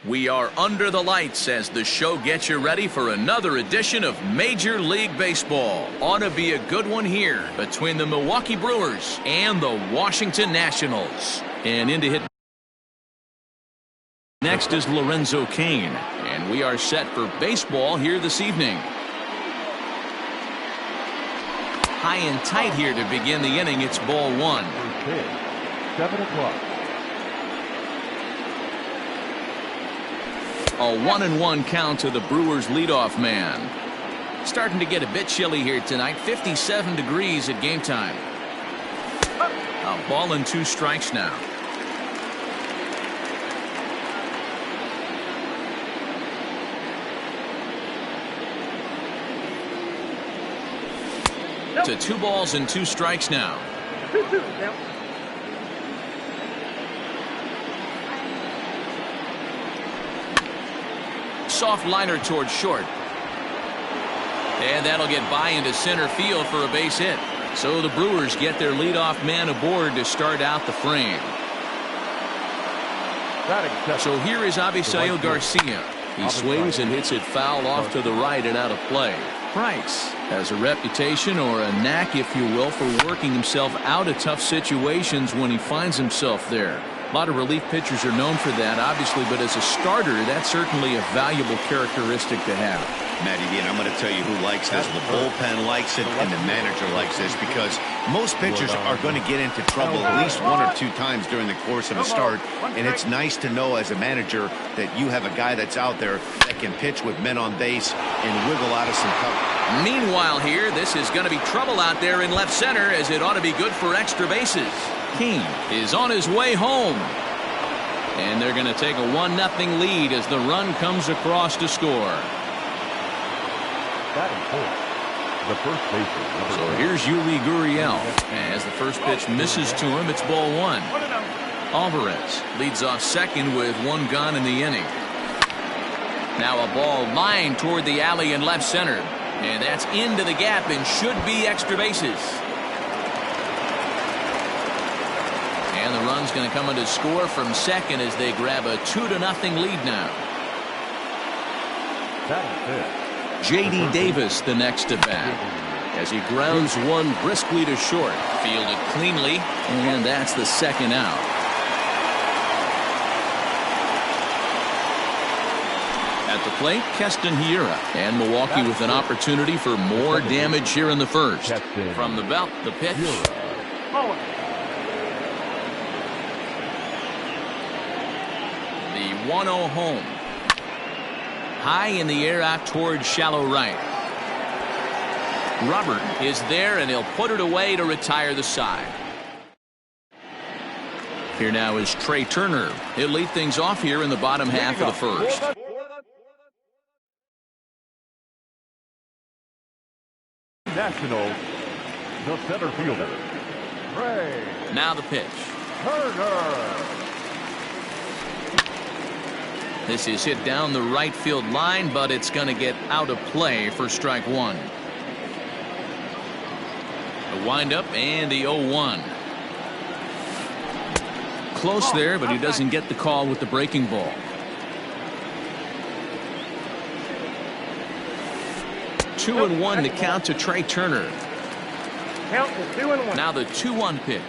We are under the lights as the show gets you ready for another edition of Major League Baseball. Ought to be a good one here between the Milwaukee Brewers and the Washington Nationals. And in to hit next is Lorenzo Cain. And we are set for baseball here this evening. High and tight here to begin the inning. It's ball one. 7 o'clock. A 1-1 count to the Brewers leadoff man. Starting to get a bit chilly here tonight. 57 degrees at game time. A ball and 2 strikes now. To 2 balls and 2 strikes now. Soft liner towards short. And that'll get by into center field for a base hit. So the Brewers get their leadoff man aboard to start out the frame. So here is Avisail Garcia. He swings and hits it foul off to the right and out of play. Price has a reputation, or a knack if you will, for working himself out of tough situations when he finds himself there. A lot of relief pitchers are known for that, obviously, but as a starter, that's certainly a valuable characteristic to have. Matty D, and I'm going to tell you who likes this. The bullpen likes it, and the manager likes this, because most pitchers are going to get into trouble at least 1 or 2 times during the course of a start, and it's nice to know as a manager that you have a guy that's out there that can pitch with men on base and wiggle out of some cover. Meanwhile here, this is going to be trouble out there in left center, as it ought to be good for extra bases. Cain is on his way home. And they're going to take a 1-0 lead as the run comes across to score. The first baseman. So here's Yuli Gurriel. As the first pitch misses to him, it's ball 1. Alvarez leads off second with 1 gone in the inning. Now a ball lined toward the alley in left center. And that's into the gap and should be extra bases. And the run's going to come in to score from second as they grab a 2-0 lead now. J.D. Davis the next to bat as he grounds one briskly to short. Fielded cleanly, and that's the second out. At the plate, Keston Hiura, and Milwaukee with an opportunity for more damage here in the first. From the belt, the pitch. The 1-0 home. High in the air out towards shallow right. Robert is there, and he'll put it away to retire the side. Here now is Trey Turner. He'll lead things off here in the bottom half of the first. National, the center fielder. Trey. Now the pitch. Turner. This is hit down the right field line, but it's going to get out of play for strike 1. The windup and the 0-1. Close there, but he doesn't get the call with the breaking ball. Two and 1 to count to Trey Turner. Count to 2-1. Now the 2-1 pitch.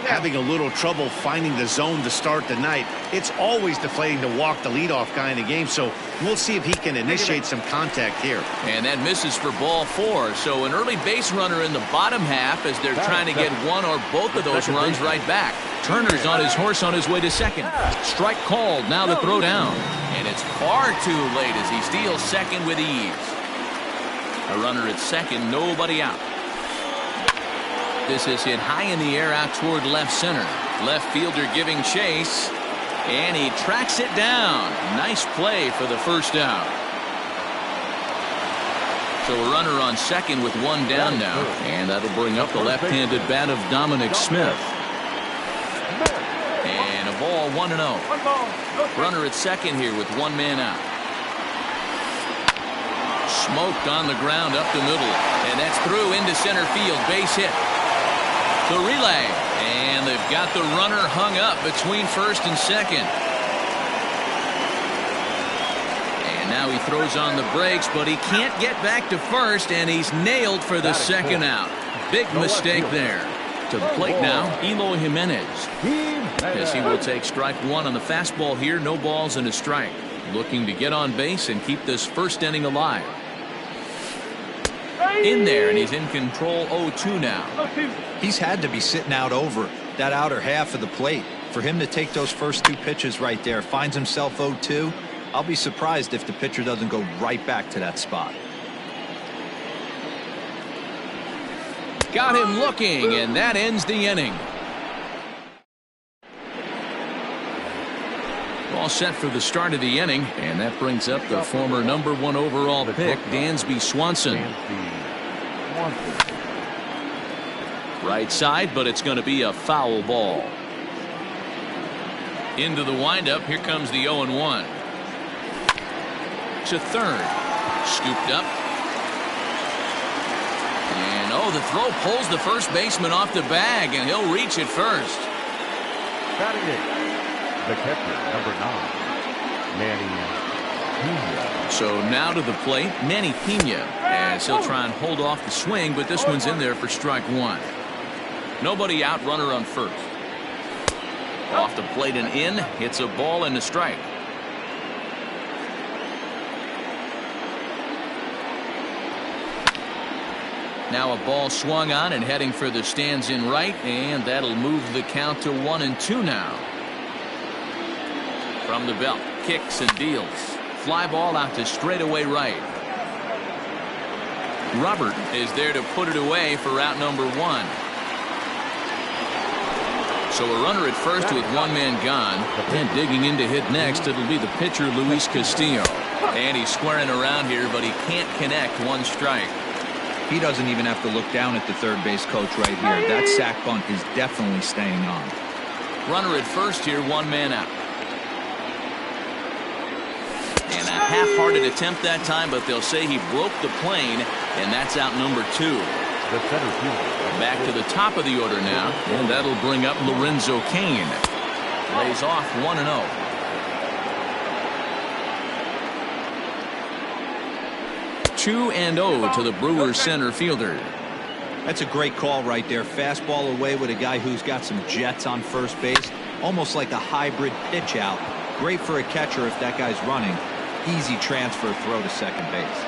Having a little trouble finding the zone to start the night. It's always deflating to walk the leadoff guy in the game, so we'll see if he can initiate some contact here. And that misses for ball 4. So an early base runner in the bottom half as they're trying to get one or both of those runs right back. Turner's on his horse on his way to second. Strike called. Now the throw down. And it's far too late as he steals second with ease. A runner at second, nobody out. This is hit high in the air out toward left center. Left fielder giving chase. And he tracks it down. Nice play for the first out. So a runner on second with 1 down now. And that'll bring up the left-handed bat of Dominic Smith. And a ball 1-0. Runner at second here with 1 man out. Smoked on the ground up the middle. And that's through into center field. Base hit. The relay. And they've got the runner hung up between first and second. And now he throws on the brakes, but he can't get back to first, and he's nailed for the second out. Big mistake there. To the plate now, Eloy Jimenez. As he will take strike one on the fastball here. No balls and a strike. Looking to get on base and keep this first inning alive. In there, and he's in control 0-2 now. He's had to be sitting out over that outer half of the plate. For him to take those first two pitches right there, finds himself 0-2. I'll be surprised if the pitcher doesn't go right back to that spot. Got him looking, and that ends the inning. All set for the start of the inning, and that brings up the former #1 overall pick, Dansby Swanson. Right side, but it's going to be a foul ball. Into the windup, here comes the 0-1. To third, scooped up. And oh, the throw pulls the first baseman off the bag, and he'll reach it first. Batting it, the catcher, number 9, Manny Pena. So now to the plate, Manny Pena, as he'll try and hold off the swing, but this one's in there for strike one. Nobody out, runner on first. Off the plate and in, hits a ball and a strike. Now a ball swung on and heading for the stands in right, and that'll move the count to 1-2 now. From the belt, kicks and deals. Fly ball out to straightaway right. Robert is there to put it away for out number 1. So a runner at first with one man gone, and digging in to hit next, it'll be the pitcher Luis Castillo. And he's squaring around here, but he can't connect. One strike. He doesn't even have to look down at the third base coach right here. That sac bunt is definitely staying on. Runner at first here, one man out. And a half-hearted attempt that time, but they'll say he broke the plane, and that's out number 2. The center fielder. Back to the top of the order now, and that'll bring up Lorenzo Cain. Lays off 1-0. 2-0 to the Brewers center fielder. That's a great call right there. Fastball away with a guy who's got some jets on first base. Almost like a hybrid pitch out. Great for a catcher if that guy's running. Easy transfer throw to second base.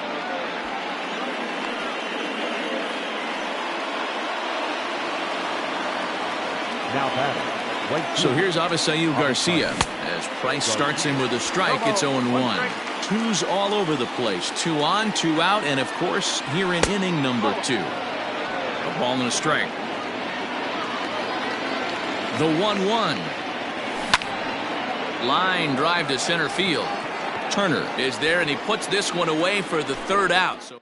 Now batting, right So here's Avisail Garcia. As Price starts him with a strike, it's 0-1. Twos all over the place. 2 on, 2 out, and of course, here in inning number 2. A ball and a strike. The 1-1. Line drive to center field. Turner is there, and he puts this one away for the third out. So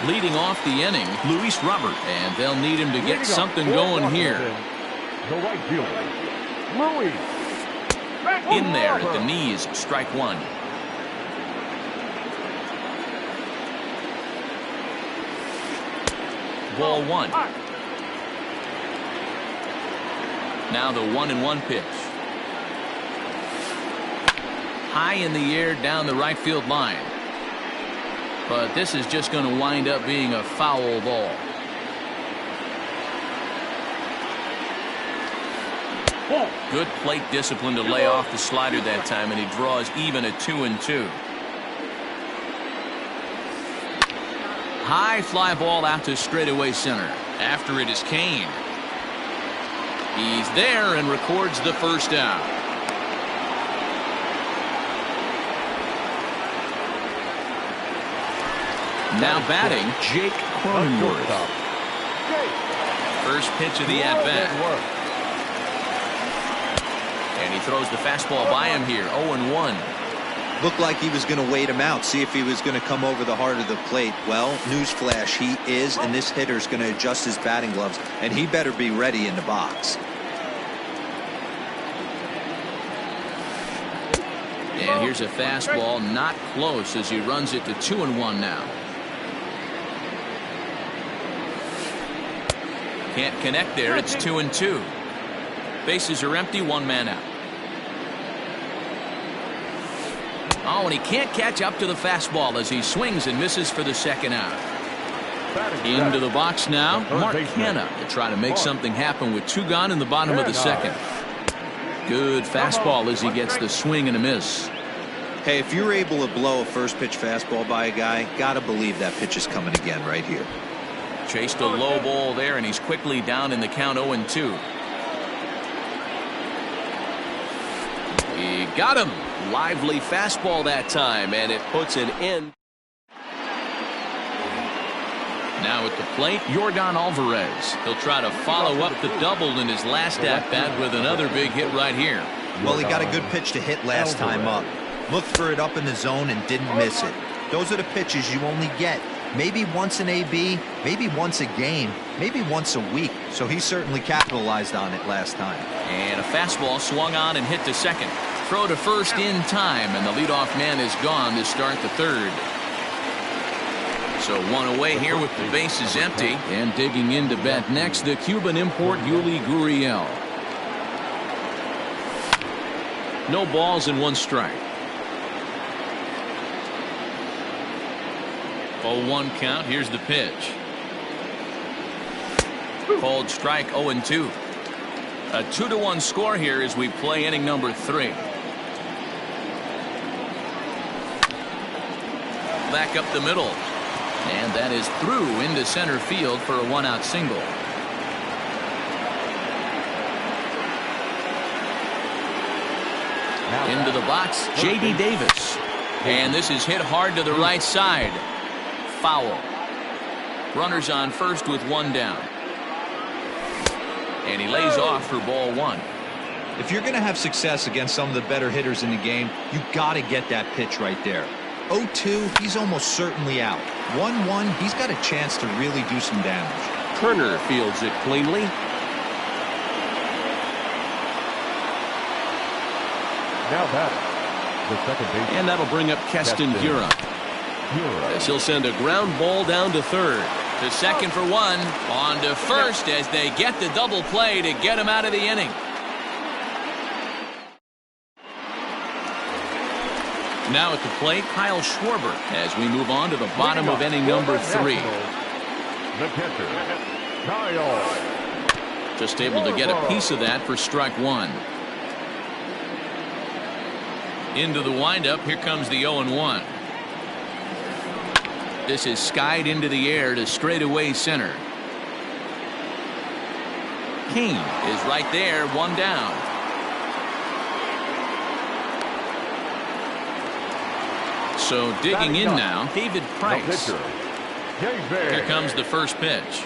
leading off the inning, Luis Robert, and they'll need him to get something going here. The right fielder, Luis. In there at the knees, strike 1. Ball 1. Now the 1-1 pitch. High in the air down the right field line. But this is just going to wind up being a foul ball. Good plate discipline to lay off the slider that time, and he draws even at 2-2. High fly ball out to straightaway center. After it is Cain. He's there and records the first out. Now batting, Jake Cronenworth. First pitch of the at-bat. And he throws the fastball by him here, 0-1. Looked like he was going to wait him out, see if he was going to come over the heart of the plate. Well, newsflash, he is, and this hitter's going to adjust his batting gloves, and he better be ready in the box. And here's a fastball, not close, as he runs it to 2-1 now. Can't connect there. It's 2-2. Bases are empty, one man out. Oh, and he can't catch up to the fastball as he swings and misses for the second out. Into the box now, Mark Hanna to try to make something happen with 2 gone in the bottom of the second. Good fastball as he gets the swing and a miss. Hey, if you're able to blow a first pitch fastball by a guy, gotta believe that pitch is coming again right here. Chased a low ball there, and he's quickly down in the count 0-2. He got him. Lively fastball that time, and it puts an end. Now at the plate, Yordan Alvarez. He'll try to follow up the double in his last at-bat with another big hit right here. Well, he got a good pitch to hit last time up. Looked for it up in the zone and didn't miss it. Those are the pitches you only get. Maybe once an AB, maybe once a game, maybe once a week. So he certainly capitalized on it last time. And a fastball swung on and hit to second. Throw to first in time, and the leadoff man is gone to start the third. So one away here with the bases empty. And digging in to bat next, the Cuban import Yuli Gurriel. No balls and 1 strike. 0-1 count. Here's the pitch. Called strike 0-2. A 2-1 score here as we play inning number 3. Back up the middle. And that is through into center field for a 1-out single. Into the box, J.D. Davis. And this is hit hard to the right side. Foul. Runners on first with 1 down. And he lays off for ball 1. If you're going to have success against some of the better hitters in the game, you got to get that pitch right there. 0-2, he's almost certainly out. 1-1, he's got a chance to really do some damage. Turner fields it cleanly. Now batting, the second baseman. And that'll bring up Keston Hiura. As he'll send a ground ball down to third. To second for 1. On to first as they get the double play to get him out of the inning. Now at the plate, Kyle Schwarber as we move on to the bottom of inning number 3. The catcher, Kyle. Just able to get a piece of that for strike 1. Into the windup, here comes the 0-1. This is skied into the air to straightaway center. King is right there, 1 down. So digging in now, David Price. Here comes the first pitch.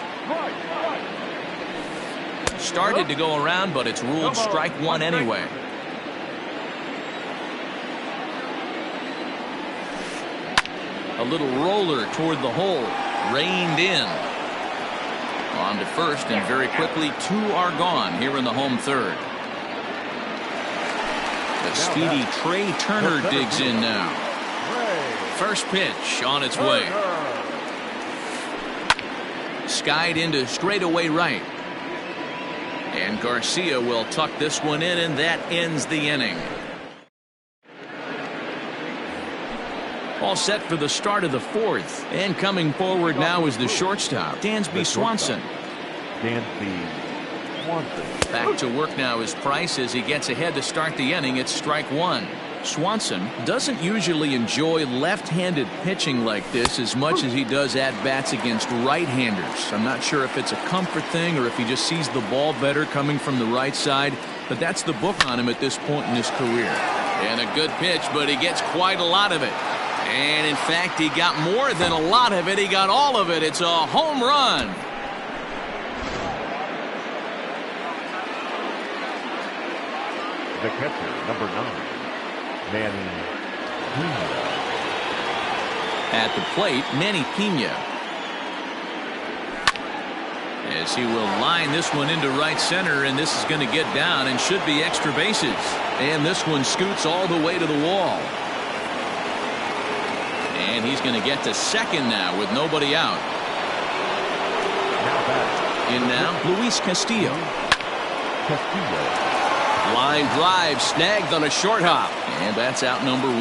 Started to go around, but it's ruled strike 1 anyway. A little roller toward the hole. Reined in. On to first, and very quickly 2 are gone here in the home third. The speedy Trey Turner digs in now. First pitch on its way. Skied into straightaway right. And Garcia will tuck this one in, and that ends the inning. All set for the start of the 4th. And coming forward now is the shortstop, Dansby Swanson. Back to work now is Price as he gets ahead to start the inning. It's strike 1. Swanson doesn't usually enjoy left-handed pitching like this as much as he does at-bats against right-handers. I'm not sure if it's a comfort thing or if he just sees the ball better coming from the right side, but that's the book on him at this point in his career. And a good pitch, but he gets quite a lot of it. And in fact, he got more than a lot of it. He got all of it. It's a home run. The catcher, number 9. Manny Pena. At the plate, Manny Pena. As he will line this one into right center, and this is going to get down and should be extra bases. And this one scoots all the way to the wall. And he's going to get to second now with nobody out. In now, Luis Castillo. Castillo. Line drive snagged on a short hop. And that's out number 1.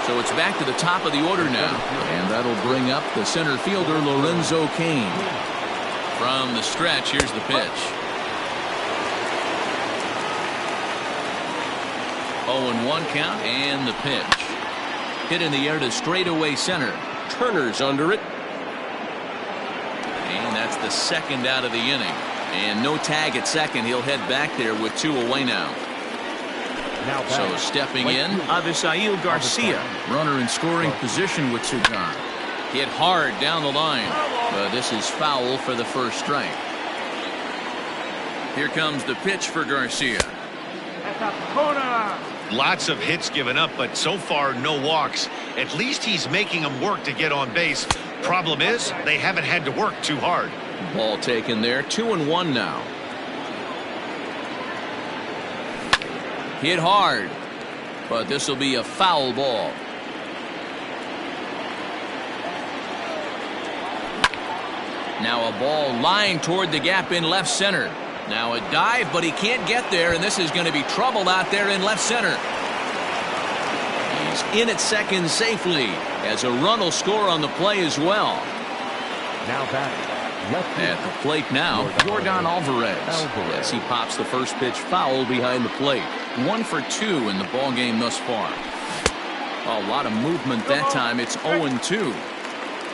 So it's back to the top of the order now. And that'll bring up the center fielder, Lorenzo Cain. From the stretch, here's the pitch. 0-1 count and the pitch. Hit in the air to straightaway center. Turner's under it. And that's the second out of the inning. And no tag at second. He'll head back there with 2 away now. So stepping in, Avisail Garcia. Runner in scoring position with 2 gone. Hit hard down the line. But this is foul for the first strike. Here comes the pitch for Garcia. Lots of hits given up, but so far no walks. At least he's making them work to get on base. Problem is, they haven't had to work too hard. Ball taken there. 2-1 now. Hit hard, but this will be a foul ball. Now a ball lined toward the gap in left center. Now a dive, but he can't get there, and this is going to be trouble out there in left center. He's in at second safely, as a run will score on the play as well. Now batting. At the plate now, Yordan Alvarez. Yes, he pops the first pitch foul behind the plate. 1 for 2 in the ball game thus far. A lot of movement that time. It's 0-2.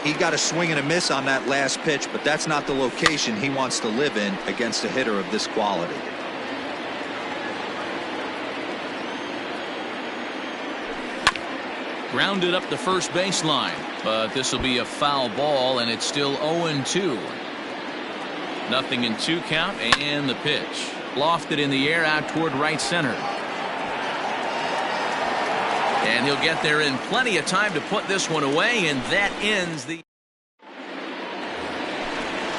He got a swing and a miss on that last pitch, but that's not the location he wants to live in against a hitter of this quality. Grounded up the first baseline, but this will be a foul ball, and it's still 0-2. 0-2 count, and the pitch. Lofted in the air out toward right center. And he'll get there in plenty of time to put this one away, and that ends the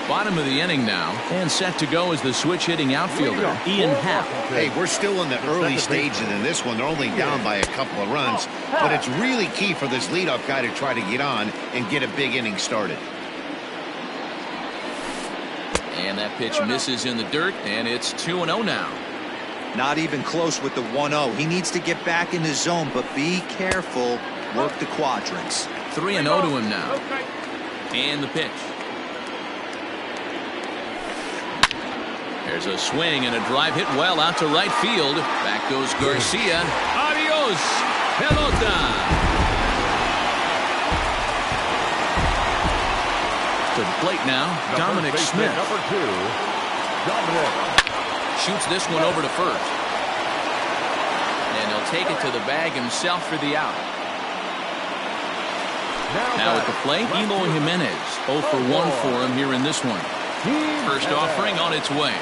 bottom of the inning now. And set to go is the switch-hitting outfielder, Ian Happ. Hey, we're still in the early stages in this one. They're only down by a couple of runs, but it's really key for this leadoff guy to try to get on and get a big inning started. And that pitch misses in the dirt, and it's 2-0 now. Not even close with the 1-0. He needs to get back in the zone, but be careful. Work the quadrants. 3-0 to him now. And the pitch. There's a swing and a drive hit well out to right field. Back goes Garcia. Adios, pelota. To the plate now, Dominic Smith. Number 2, Dominic. Shoots this one over to first. And he'll take it to the bag himself for the out. Now at the plate, Eloy Jimenez. 0 for 1 for him here in this one. First offering on its way.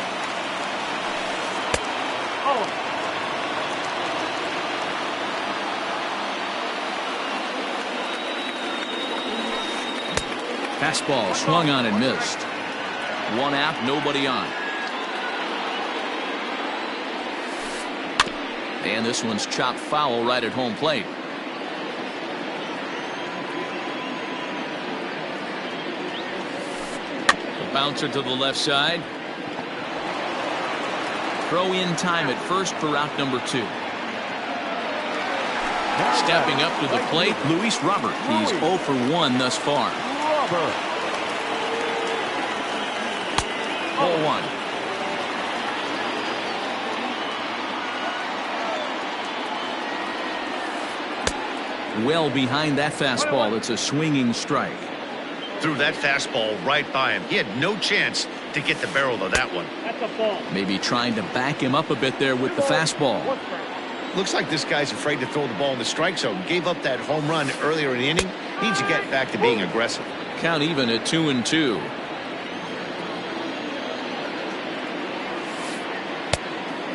Fastball swung on and missed. 1 out, nobody on. And this one's chopped foul right at home plate. The bouncer to the left side. Throw in time at first for out number 2. Stepping up to the plate, Luis Robert. He's 0 for 1 thus far. 0-1. Well behind that fastball. It's a swinging strike. Threw that fastball right by him. He had no chance to get the barrel of that one. That's a ball. Maybe trying to back him up a bit there with the fastball. Looks like this guy's afraid to throw the ball in the strike zone. Gave up that home run earlier in the inning. Needs to get back to being aggressive. Count even at 2-2.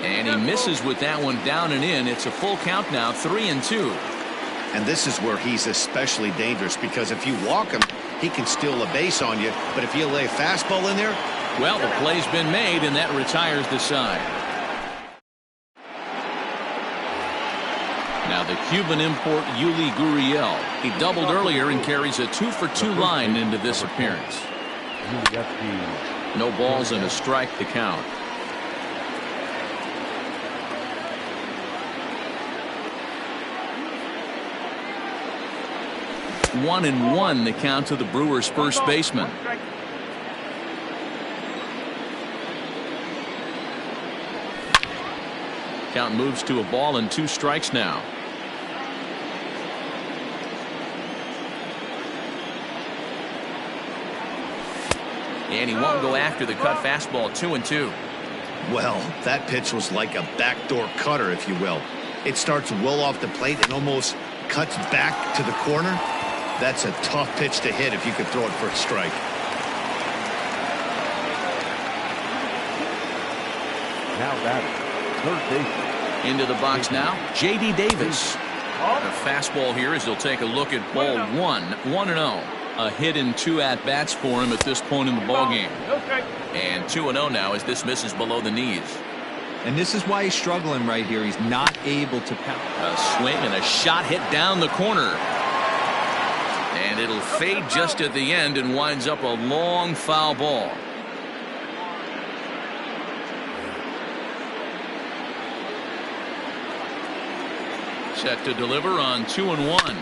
And he misses with that one down and in. It's a full count now, 3-2. And this is where he's especially dangerous, because if you walk him, he can steal a base on you. But if you lay a fastball in there, well, the play's been made, and that retires the side. Now the Cuban import Yuli Gurriel. He doubled earlier and carries a 2 for 2 line into this appearance. UFG. No balls and a strike to count. 1-1 the count to the Brewers' first baseman. Count moves to a ball and 2 strikes now. And he won't go after the cut fastball. 2-2. Well, that pitch was like a backdoor cutter, if you will. It starts well off the plate and almost cuts back to the corner. That's a tough pitch to hit if you could throw it for a strike. Now batting, third baseman. Into the box now, J.D. Davis. A fastball here as he'll take a look at ball 1. 1-0. A hit in 2 at-bats for him at this point in the ballgame. And 2-0 now as this misses below the knees. And this is why he's struggling right here. He's not able to pound. A swing and a shot hit down the corner. And it'll fade just at the end and winds up a long foul ball. Set to deliver on 2-1.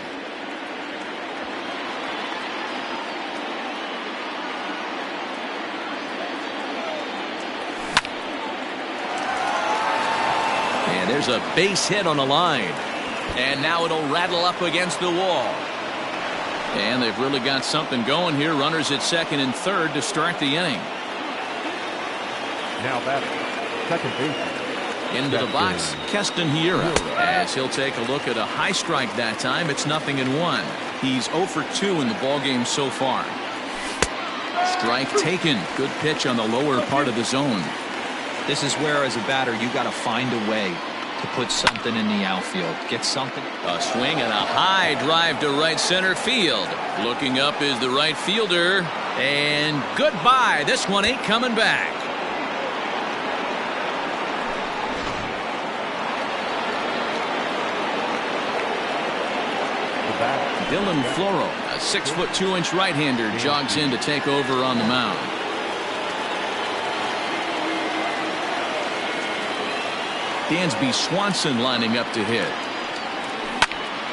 And there's a base hit on the line. And now it'll rattle up against the wall. And they've really got something going here. Runners at second and third to start the inning. Now batting, second baseman. Into the box, Keston Hiura, as he'll take a look at a high strike that time. It's 0-1. He's 0 for 2 in the ballgame so far. Strike taken. Good pitch on the lower part of the zone. This is where, as a batter, you got to find a way to put something in the outfield. Get something. A swing and a high drive to right center field. Looking up is the right fielder. And goodbye. This one ain't coming back. Dylan Floro, a 6'2" right-hander, jogs in to take over on the mound. Dansby Swanson lining up to hit.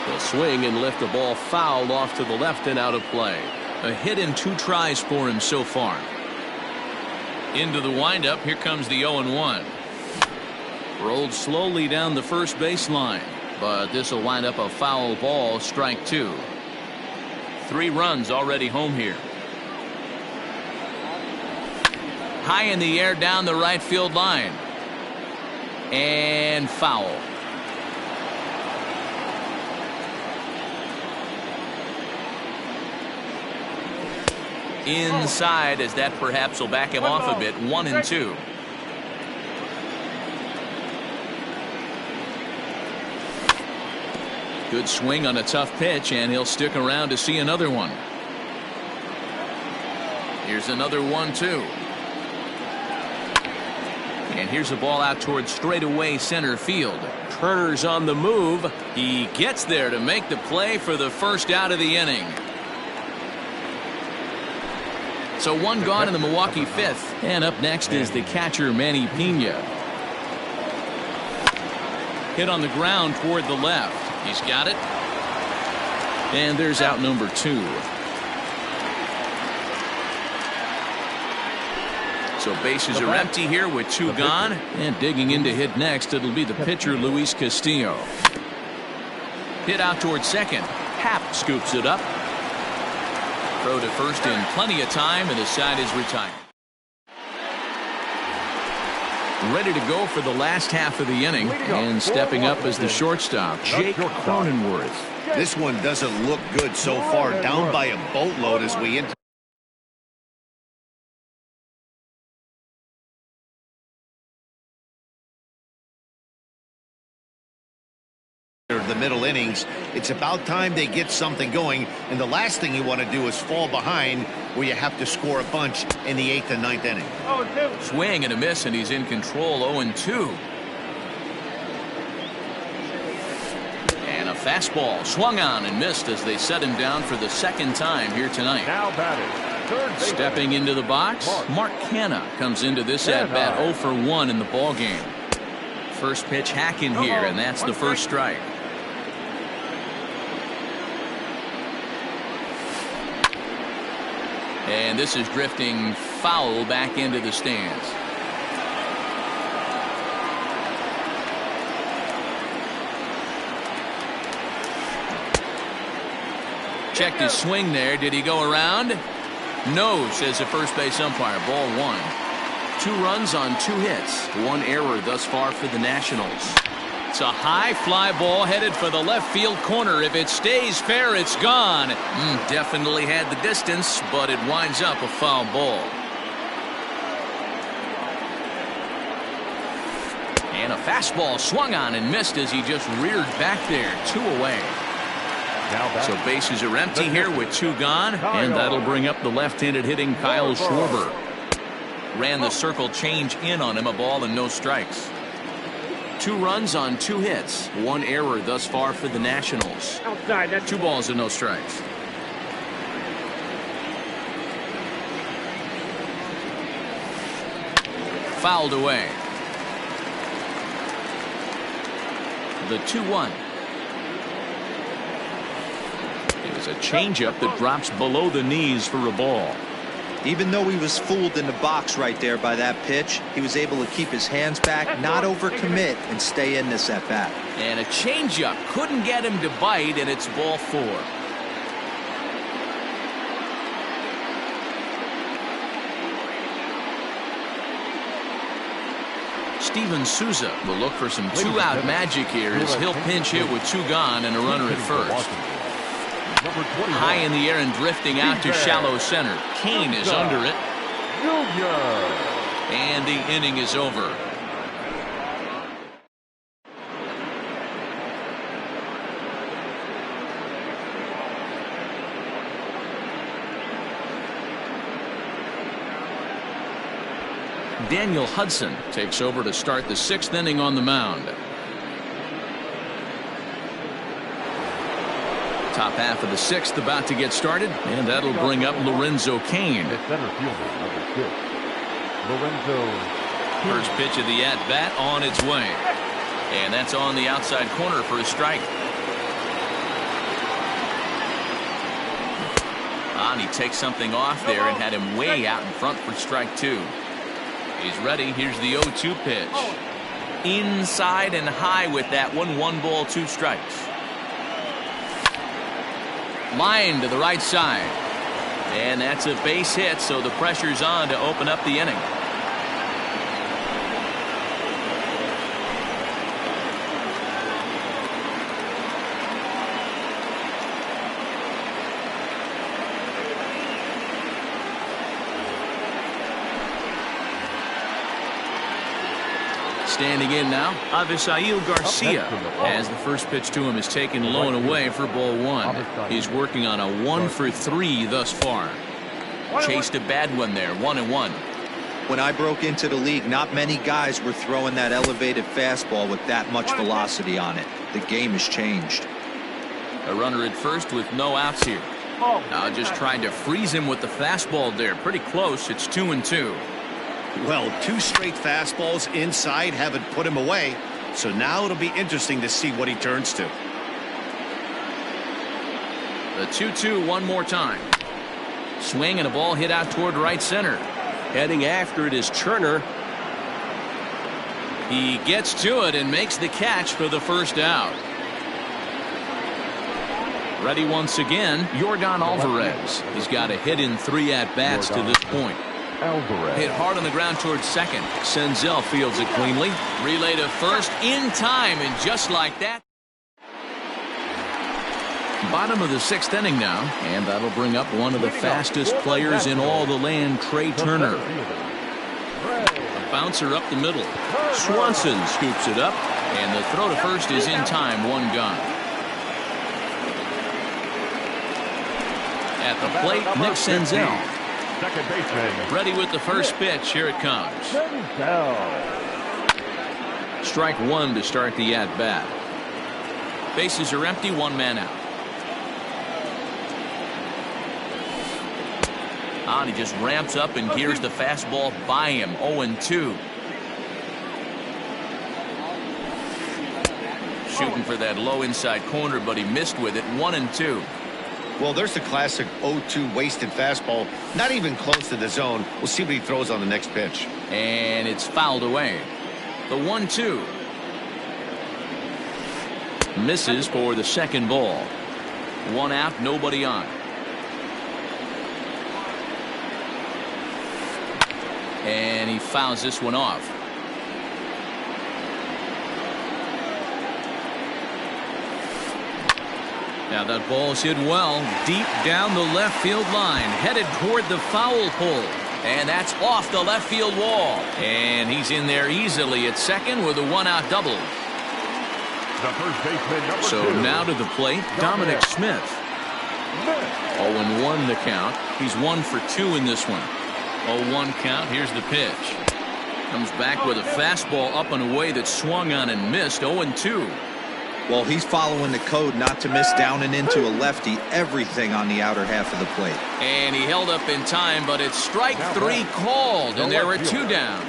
He'll swing and lift the ball foul off to the left and out of play. A hit in 2 tries for him so far. Into the windup. Here comes the 0-1. Rolled slowly down the first baseline. But this will wind up a foul ball, strike 2. 3 runs already home here. High in the air down the right field line. And foul. Inside, as that perhaps will back him off a bit. 1-2. Good swing on a tough pitch, and he'll stick around to see another one. Here's another 1-2. And here's a ball out towards straightaway center field. Turner's on the move. He gets there to make the play for the first out of the inning. So 1 gone in the Milwaukee 5th. And up next is the catcher, Manny Pena. Hit on the ground toward the left. He's got it. And there's out number 2. So bases are empty here with 2 gone. And digging in to hit next, it'll be the pitcher, Luis Castillo. Hit out towards second. Happ scoops it up. Throw to first in plenty of time, and the side is retired. Ready to go for the last half of the inning, and stepping up as the shortstop, Jake Cronenworth. This one doesn't look good so far. Down by a boatload as we enter the middle innings. It's about time they get something going, and the last thing you want to do is fall behind where you have to score a bunch in the 8th and 9th inning. Swing and a miss, and he's in control. 0-2. And a fastball swung on and missed as they set him down for the second time here tonight. Now batting, Stepping into the box, Mark Canha comes into this at-bat 0 for 1 in the ball game. First pitch hacking here, and that's the first strike. And this is drifting foul back into the stands. Checked his swing there. Did he go around? No, says the first base umpire. Ball 1. 2 runs on 2 hits. 1 error thus far for the Nationals. It's a high fly ball headed for the left field corner. If it stays fair, it's gone. Definitely had the distance, but it winds up a foul ball. And a fastball swung on and missed as he just reared back there. 2 away. So bases are empty here with 2 gone, and that'll bring up the left-handed hitting Kyle Schwarber. Ran the circle change in on him, a ball and no strikes. 2 runs on 2 hits. 1 error thus far for the Nationals. 2 balls and no strikes. Fouled away. The 2-1. Is a changeup that drops below the knees for a ball. Even though he was fooled in the box right there by that pitch, he was able to keep his hands back, not overcommit, and stay in this at bat. And a changeup couldn't get him to bite, and it's ball 4. Steven Souza will look for some 2-out magic here as he'll pinch hit with 2 gone and a runner at first. High in the air and drifting out to shallow center. Kane is under it. And the inning is over. Daniel Hudson takes over to start the 6th inning on the mound. Top half of the 6th about to get started, and that'll bring up Lorenzo Cain. First pitch of the at-bat on its way. And that's on the outside corner for a strike. And he takes something off there and had him way out in front for strike 2. He's ready. Here's the 0-2 pitch. Inside and high with that one. 1 ball, 2 strikes. Line to the right side. And that's a base hit, so the pressure's on to open up the inning. Standing in now, Avisail Garcia, as the first pitch to him is taken low and away for ball 1. He's working on a 1 for 3 thus far. Chased a bad one there, 1-1. When I broke into the league, not many guys were throwing that elevated fastball with that much velocity on it. The game has changed. A runner at first with no outs here. Now just trying to freeze him with the fastball there. Pretty close. It's 2-2. Well, 2 straight fastballs inside haven't put him away. So now it'll be interesting to see what he turns to. The 2-2 one more time. Swing and a ball hit out toward right center. Heading after it is Turner. He gets to it and makes the catch for the first out. Ready once again, Yordan Alvarez. He's got a hit in 3 at-bats to this point. Hit hard on the ground towards second. Senzel fields it cleanly. Relay to first in time, and just like that. Bottom of the 6th inning now, and that'll bring up one of the fastest players in all the land, Trey Turner. A bouncer up the middle. Swanson scoops it up, and the throw to first is in time, 1 gone. At the plate, Nick Senzel. Second baseman. Ready with the first pitch. Here it comes. Strike 1 to start the at-bat. Bases are empty, 1 man out. And he just ramps up and gears the fastball by him. 0-2. Shooting for that low inside corner, but he missed with it. 1-2. Well, there's the classic 0-2 wasted fastball. Not even close to the zone. We'll see what he throws on the next pitch. And it's fouled away. The 1-2. Misses for the second ball. 1 out, nobody on. And he fouls this one off. Now that ball's hit well, deep down the left field line, headed toward the foul pole. And that's off the left field wall. And he's in there easily at second with a 1-out double. The first baseman, So number 2. now to the plate, Dominic Smith. 0-1 the count. He's 1 for 2 in this one. 0-1 count. Here's the pitch. Comes back with a fastball up and away that swung on and missed. 0-2. Well, he's following the code not to miss down and into a lefty. Everything on the outer half of the plate. And he held up in time, but it's strike 3 called, and there are 2 down.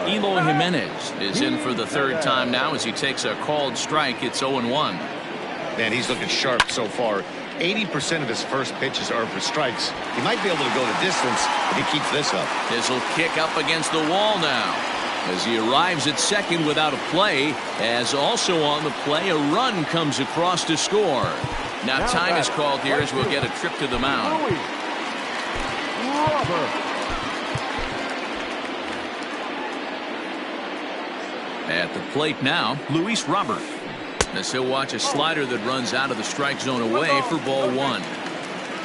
Eloy Jimenez is in for the 3rd time now as he takes a called strike. It's 0-1. Man, he's looking sharp so far. 80% of his first pitches are for strikes. He might be able to go the distance if he keeps this up. This will kick up against the wall now as he arrives at second without a play, as also on the play a run comes across to score. Now time is called here as we'll get a trip to the mound. At the plate now, Luis Robert. As he'll watch a slider that runs out of the strike zone away for ball 1.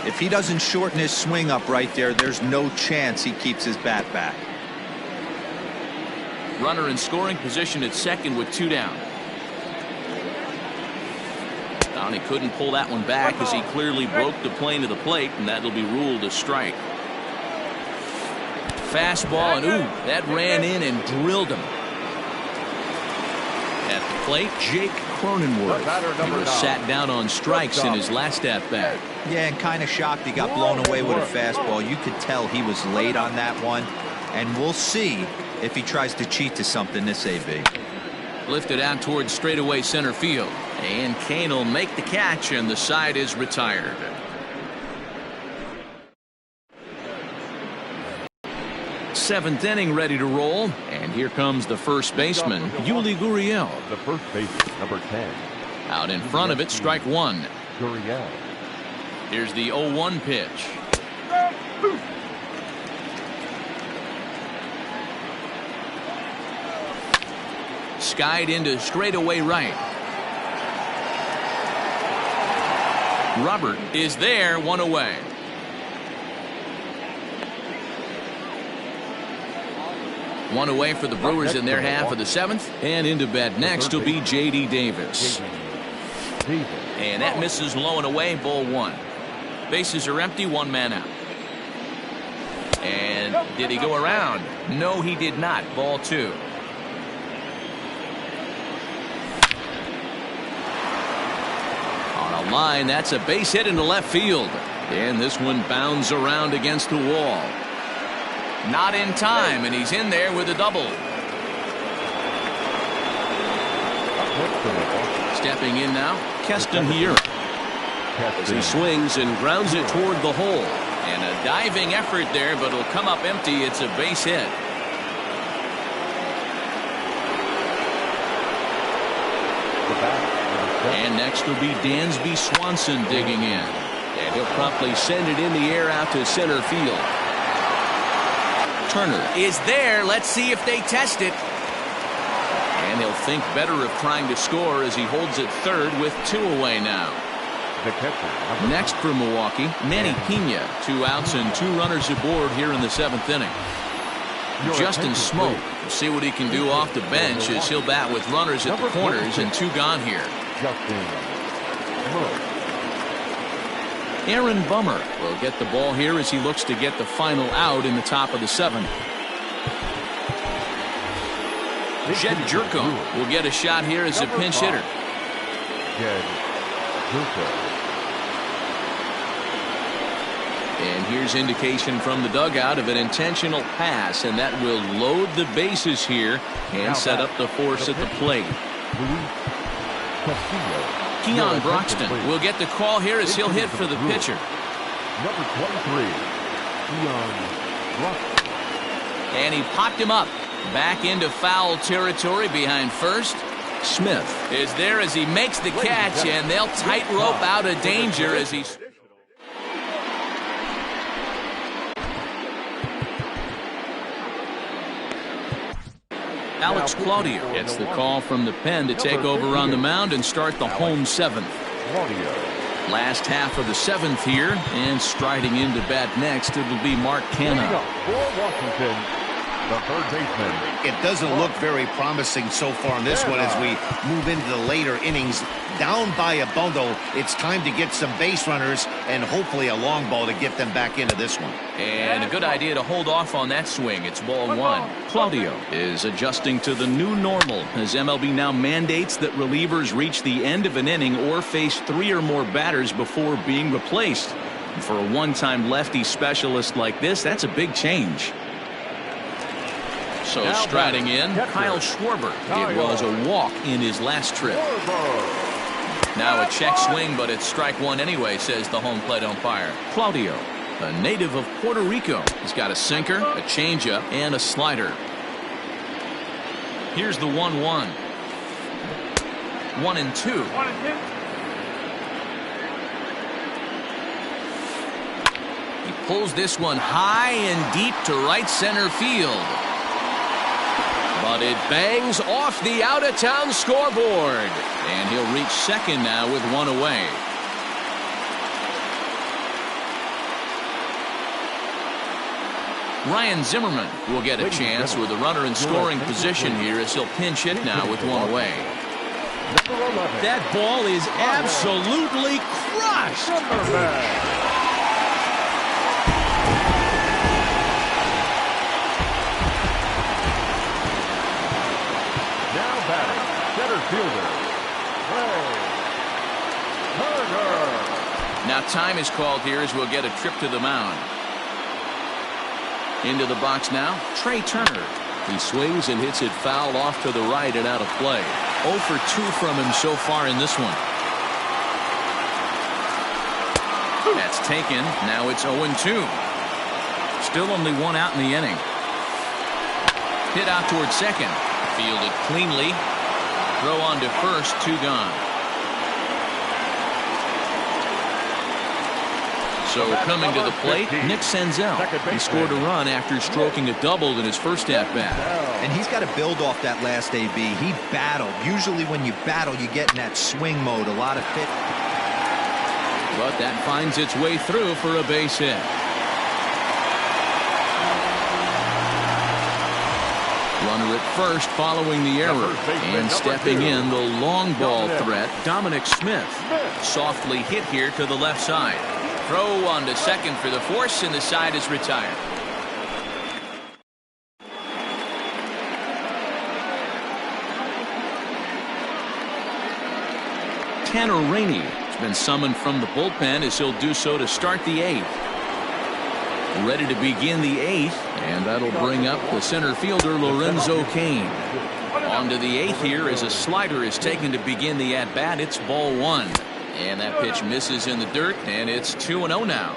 If he doesn't shorten his swing up right there, there's no chance he keeps his bat back. Runner in scoring position at second with 2 down. And he couldn't pull that one back as he clearly broke the plane of the plate, and that'll be ruled a strike. Fastball, and ooh, that ran in and drilled him. At the plate, Jake Cronenworth. He was sat down on strikes in his last at-bat. Yeah, and kind of shocked he got blown away with a fastball. You could tell he was late on that one, and we'll see if he tries to cheat to something this AB. Lifted out towards straightaway center field. And Kane will make the catch, and the side is retired. Seventh inning ready to roll. And here comes the first baseman, Yuli Gurriel. The first baseman, number 10. Out in front of it, strike 1. Gurriel. Here's the 0-1 pitch. Skied into straightaway right. Robert is there, 1 away. One away for the Brewers in their half of the 7th. And into bat next will be J.D. Davis. And that misses low and away, ball 1. Bases are empty, 1 man out. And did he go around? No, he did not. Ball 2. On a line, that's a base hit into left field. And this one bounds around against the wall. Not in time, and he's in there with a double. Stepping in now, Keston Hiura. As he swings and grounds it toward the hole. And a diving effort there, but it'll come up empty. It's a base hit. And next will be Dansby Swanson digging in. And he'll promptly send it in the air out to center field. Turner is there. Let's see if they test it. And he'll think better of trying to score as he holds it third with 2 away now. Next for Milwaukee, Manny Pena. 2 outs and 2 runners aboard here in the 7th inning. Justin Smoke. We'll see what he can do off the bench as he'll bat with runners at the corners and 2 gone here. Aaron Bummer will get the ball here as he looks to get the final out in the top of the 7th. Jed Jerko will get a shot here as a pinch hitter. And here's indication from the dugout of an intentional pass, and that will load the bases here and set up the force at the plate. Keon Broxton will get the call here as he'll hit for the pitcher. Number 23, Keon Broxton. And he popped him up. Back into foul territory behind first. Smith is there as he makes the catch, and they'll tightrope out of danger as he... Alex Claudio gets the call from the pen to take over on the mound and start the home seventh. Last half of the seventh here, and striding into bat next, it will be Mark Canha. For Washington, the third baseman. It doesn't look very promising so far in this one as we move into the later innings. Down by a bundle, it's time to get some base runners and hopefully a long ball to get them back into this one. And a good idea to hold off on that swing. It's ball one. Claudio is adjusting to the new normal as MLB now mandates that relievers reach the end of an inning or face 3 or more batters before being replaced. And for a one-time lefty specialist like this, that's a big change. So striding in, Kyle Schwarber. It was a walk in his last trip. Now a check swing, but it's strike one anyway, says the home plate umpire. Claudio, a native of Puerto Rico. He's got a sinker, a changeup, and a slider. Here's the 1-1. 1-2. He pulls this one high and deep to right center field. But it bangs off the out-of-town scoreboard. And he'll reach second now with one away. Ryan Zimmerman will get a chance with a runner in scoring position here as he'll pinch hit now with one away. That ball is absolutely crushed. Now time is called here as we'll get a trip to the mound. Into the box now, Trey Turner. He swings and hits it foul off to the right and out of play. 0 for 2 from him so far in this one. That's taken. Now it's 0-2. Still only one out in the inning. Hit out towards second. Fielded cleanly. Throw on to first, 2 gone. So coming to the plate, Nick Senzel. He scored a run after stroking a double in his first at-bat. And he's got to build off that last AB. He battled. Usually when you battle, you get in that swing mode. A lot of fit. But that finds its way through for a base hit. Runner at first following the error. And stepping in, the long ball threat, Dominic Smith. Softly hit here to the left side. Throw on to second for the force, and the side is retired. Tanner Rainey has been summoned from the bullpen as he'll do so to start the 8th. Ready to begin the 8th, and that'll bring up the center fielder Lorenzo Cain. On to the 8th here as a slider is taken to begin the at-bat. It's ball 1. And that pitch misses in the dirt, and it's 2-0 now.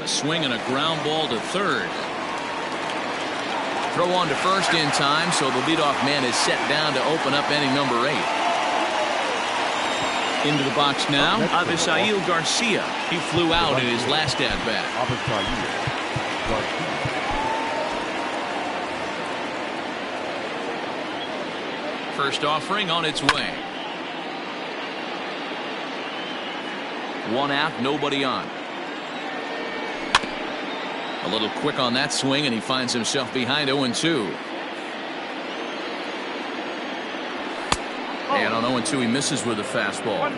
A swing and a ground ball to third. Throw on to first in time, so the leadoff man is set down to open up inning number 8. Into the box now, Avisail Garcia. He flew out in his last at-bat. First offering on its way. 1 out, nobody on. A little quick on that swing, and he finds himself behind 0-2. And on 0-2, he misses with a fastball.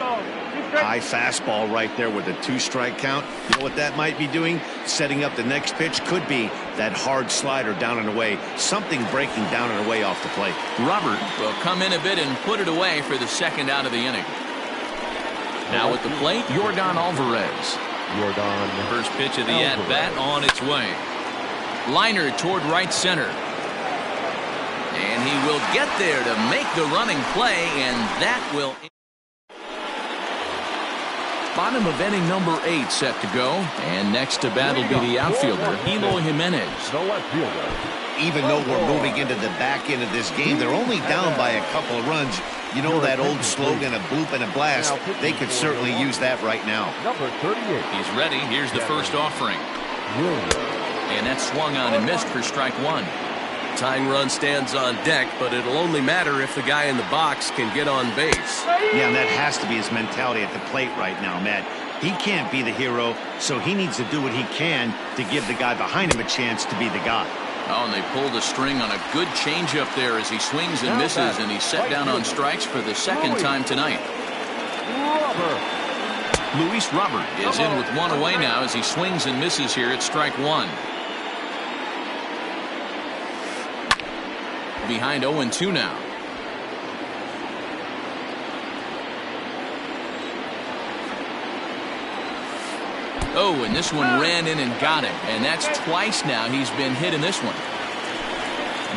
High fastball right there with a 2-strike count. You know what that might be doing? Setting up the next pitch. Could be that hard slider down and away. Something breaking down and away off the plate. Robert will come in a bit and put it away for the second out of the inning. Now at the plate, Yordan Alvarez. Yordan. First pitch of the at-bat on its way. Liner toward right center. And he will get there to make the running play, and that will... Bottom of inning number 8 set to go. And next to bat will be the outfielder, Eloy Jimenez. The left fielder. Even though we're moving into the back end of this game, they're only down by a couple of runs. You know that old slogan, a bloop and a blast? They could certainly use that right now. Number 38. He's ready. Here's the first offering. And that swung on and missed for strike 1. Tying run stands on deck, but it'll only matter if the guy in the box can get on base. Yeah, and that has to be his mentality at the plate right now, Matt. He can't be the hero, so he needs to do what he can to give the guy behind him a chance to be the guy. Oh, and they pulled a string on a good changeup there as he swings and misses, and he's set down on strikes for the second time tonight. Luis Robert is in with one away now as he swings and misses here at strike 1. Behind 0-2 now. Oh, and this one ran in and got him. And that's twice now he's been hit in this one.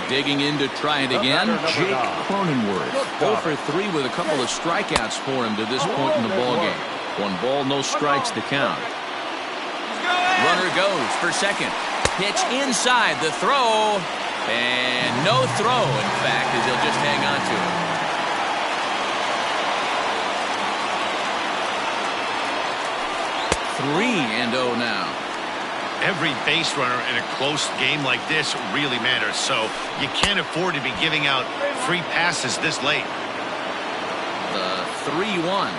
Digging in to try it again, Jake Cronenworth. 0 for 3 with a couple of strikeouts for him to this point in the ballgame. 1 ball, no strikes to count. Runner goes for second. Pitch inside, the throw. And no throw, in fact, as he'll just hang on to it. 3-0 now. Every base runner in a close game like this really matters, so you can't afford to be giving out free passes this late. The 3-1.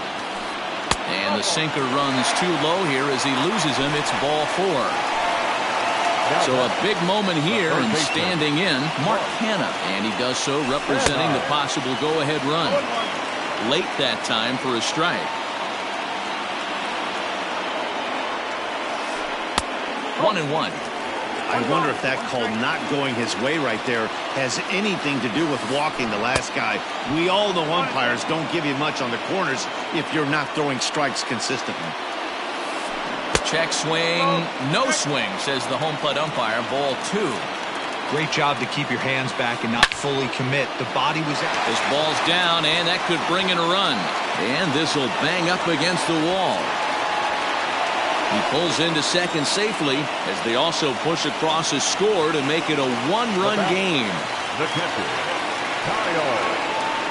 And the sinker runs too low here as he loses him. It's ball 4. So a big moment here, and standing in, Mark Hanna. And he does so representing the possible go-ahead run. Late that time for a strike. 1-1. I wonder if that call not going his way right there has anything to do with walking the last guy. We all know umpires don't give you much on the corners if you're not throwing strikes consistently. Check swing, no swing, says the home plate umpire. Ball 2. Great job to keep your hands back and not fully commit. The body was out. This ball's down, and that could bring in a run. And this will bang up against the wall. He pulls into second safely as they also push across a score to make it a 1-run game. The catcher, Kyle.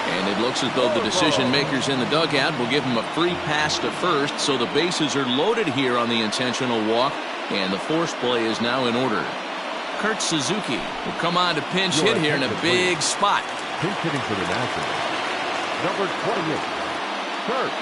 And it looks as though the decision makers in the dugout will give him a free pass to first, so the bases are loaded here on the intentional walk, and the force play is now in order. Kurt Suzuki will come on to pinch hit here in a big spot. Pinch hitting for the Nationals. Number 28, Kurt Suzuki.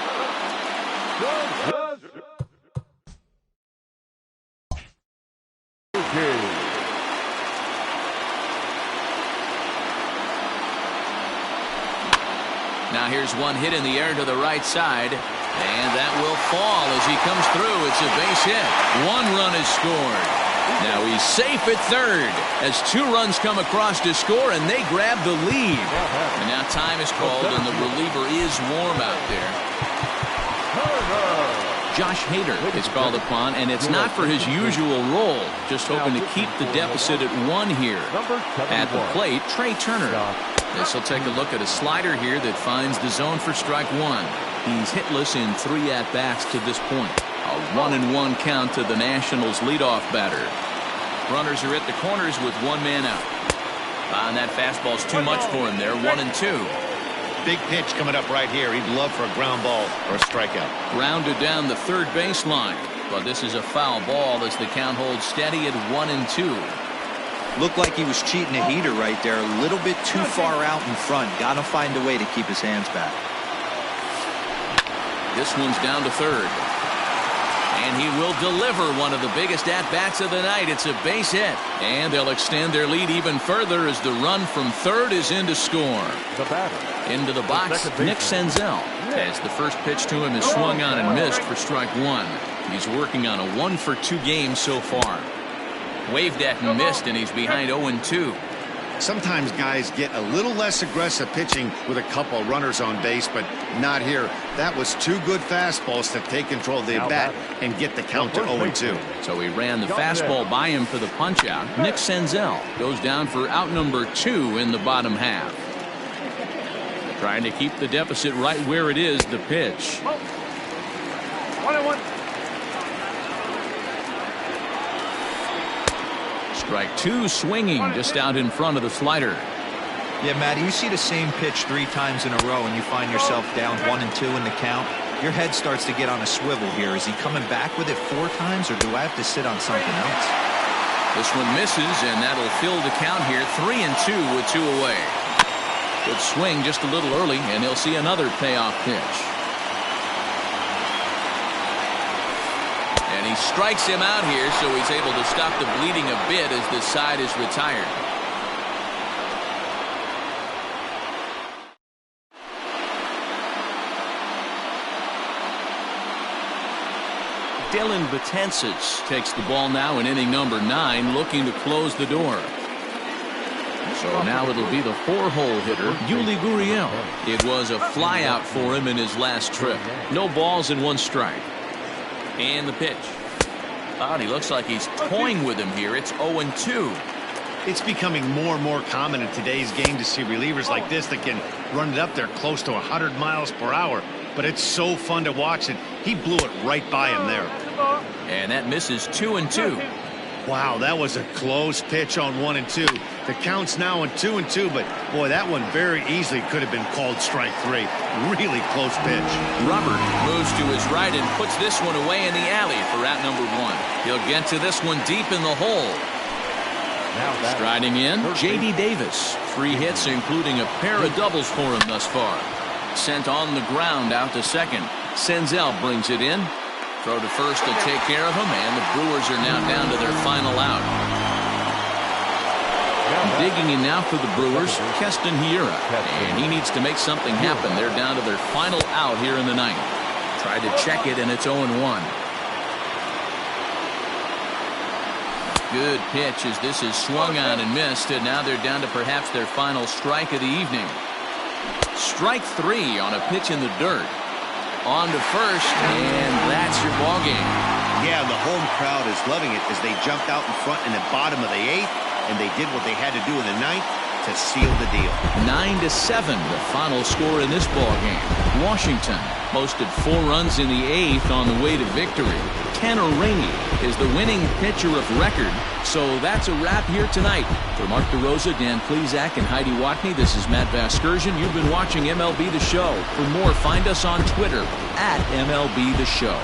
Now here's one hit in the air to the right side, and that will fall as he comes through. It's a base hit. 1 run is scored. Now he's safe at third as 2 runs come across to score, and they grab the lead. And now time is called, and the reliever is warm out there. Josh Hader is called upon, and it's not for his usual role, just hoping to keep the deficit at 1 here. At the plate, Trey Turner. This will take a look at a slider here that finds the zone for strike 1. He's hitless in 3 at-bats to this point. A 1-1 count to the Nationals' leadoff batter. Runners are at the corners with 1 man out. And that fastball's too much for him there. 1-2. Big pitch coming up right here. He'd love for a ground ball or a strikeout. Rounded down the third baseline. But this is a foul ball as the count holds steady at 1-2. Looked like he was cheating a heater right there. A little bit too far out in front. Got to find a way to keep his hands back. This one's down to third. And he will deliver one of the biggest at-bats of the night. It's a base hit. And they'll extend their lead even further as the run from third is in to score. The batter. Into the box, Nick Senzel. As the first pitch to him is swung on and missed for strike 1. He's working on a 1-for-2 game so far. Waved at and missed, and he's behind 0-2. Sometimes guys get a little less aggressive pitching with a couple of runners on base, but not here. That was two good fastballs to take control of the bat and get the count to 0-2. So he ran the fastball by him for the punch out. Nick Senzel goes down for out number 2 in the bottom half. Trying to keep the deficit right where it is, the pitch. 1-1. Strike 2 swinging just out in front of the slider. Yeah, Matty, you see the same pitch 3 times in a row and you find yourself down 1-2 in the count. Your head starts to get on a swivel here. Is he coming back with it 4 times, or do I have to sit on something else? This one misses, and that'll fill the count here. 3-2 with 2 away. Good swing just a little early, and he'll see another payoff pitch. And he strikes him out here, so he's able to stop the bleeding a bit as the side is retired. Dylan Betances takes the ball now in inning number 9, looking to close the door. So now it'll be the 4-hole hitter, Yuli Gurriel. It was a flyout for him in his last trip. No balls and 1 strike. And the pitch. Oh, he looks like he's toying with him here. It's 0-2. It's becoming more and more common in today's game to see relievers like this that can run it up there close to 100 miles per hour. But it's so fun to watch it. He blew it right by him there. And that misses 2-2. Wow, that was a close pitch on 1-2. The count's now on 2-2, but boy, that one very easily could have been called strike 3. Really close pitch. Robert moves to his right and puts this one away in the alley for out number 1. He'll get to this one deep in the hole. Striding in, J.D. Davis. 3 hits, including a pair of doubles for him thus far. Sent on the ground out to second. Senzel brings it in. Throw to first to take care of him, and the Brewers are now down to their final out. Digging in now for the Brewers, Keston Hiura, and he needs to make something happen. They're down to their final out here in the 9th. Tried to check it, and it's 0-1. Good pitch as this is swung on and missed, and now they're down to perhaps their final strike of the evening. Strike 3 on a pitch in the dirt. On to first, and that's your ball game. Yeah, the home crowd is loving it as they jumped out in front in the bottom of the 8th, and they did what they had to do in the 9th to seal the deal. 9-7, the final score in this ball game. Washington posted 4 runs in the 8th on the way to victory. Tanner Rainey is the winning pitcher of record. So that's a wrap here tonight. For Mark DeRosa, Dan Plesac, and Heidi Watney, this is Matt Vasgersian. You've been watching MLB The Show. For more, find us on Twitter @MLB The Show.